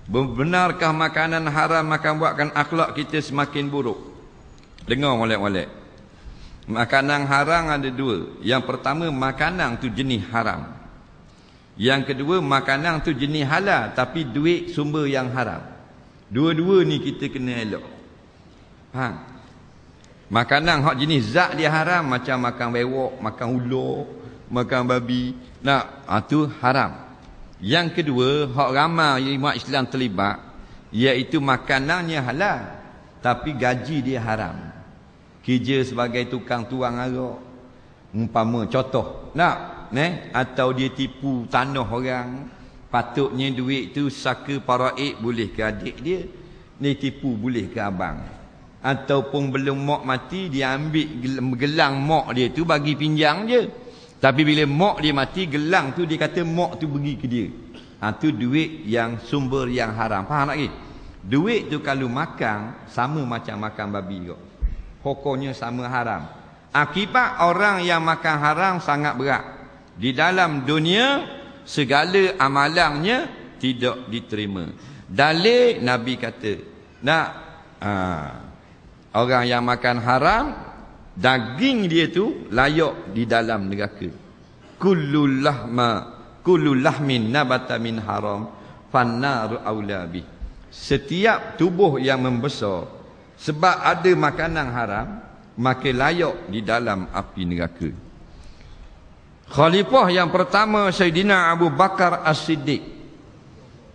Benarkah makanan haram akan buatkan akhlak kita semakin buruk? Dengar molek-molek. Makanan haram ada dua. Yang pertama, makanan tu jenis haram. Yang kedua, makanan tu jenis halal tapi duit sumber yang haram. Dua-dua ni kita kena elok. Faham? Makanan hak jenis zat dia haram, macam makan bewok, makan ular, makan babi. Nah, tu haram. Yang kedua, hak ramai umat Islam terlibat, iaitu makanannya halal tapi gaji dia haram. Kerja sebagai tukang tuang arak, umpama contoh, atau dia tipu tanah orang, patutnya duit tu saka paraik boleh ke adik dia, ni tipu boleh ke abang. Ataupun belum mak mati, dia ambil gelang mak dia tu bagi pinjang je. Tapi bila mak dia mati, gelang tu dia kata mak tu bagi ke dia. Tu duit yang sumber yang haram. Faham tak lagi? Duit tu kalau makan, sama macam makan babi kok. Pokoknya sama haram. Akibat orang yang makan haram sangat berat. Di dalam dunia, segala amalannya tidak diterima. Dalil Nabi kata, orang yang makan haram, daging dia tu layak di dalam neraka. Kullu lahmin nabata min haram fannaru aula bih. Setiap tubuh yang membesar sebab ada makanan haram, maka layak di dalam api neraka. Khalifah yang pertama Sayyidina Abu Bakar As-Siddiq,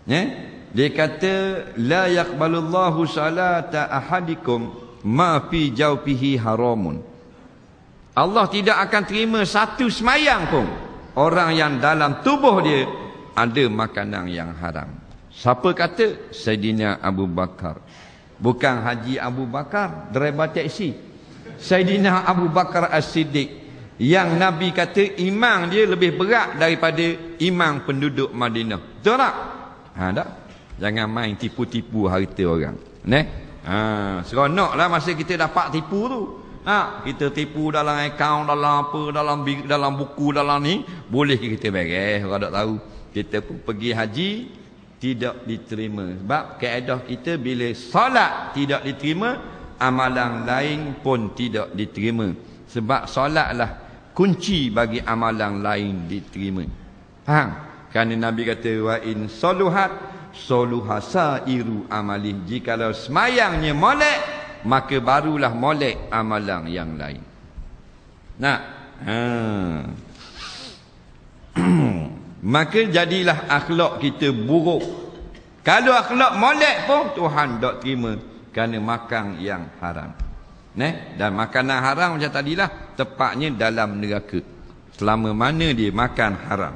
dia kata, la yaqbalullahu salata ahadikum ma fi jawfihi haramun. Allah tidak akan terima satu semayang pun orang yang dalam tubuh dia ada makanan yang haram. Siapa kata? Sayyidina Abu Bakar. Bukan Haji Abu Bakar driver taksi. Sayyidina Abu Bakar As-Siddiq, yang Nabi kata iman dia lebih berat daripada iman penduduk Madinah. Betul tak? Tak? Jangan main tipu-tipu harta orang. Seronoklah masa kita dapat tipu tu. Kita tipu dalam akaun, dalam apa, dalam buku, dalam ni, boleh kita beres, orang tak tahu. Kita pun pergi haji, tidak diterima. Sebab kaedah kita bila solat tidak diterima, amalan lain pun tidak diterima. Sebab solatlah kunci bagi amalan lain diterima. Faham? Kerana Nabi kata, wa in soluhat soluhasairu amalih. Jikalau semayangnya molek, maka barulah molek amalan yang lain. Maka jadilah akhlak kita buruk. Kalau akhlak molek pun Tuhan tak terima, kerana makan yang haram. Dan makanan haram macam tadilah, tepatnya dalam neraka. Selama mana dia makan haram.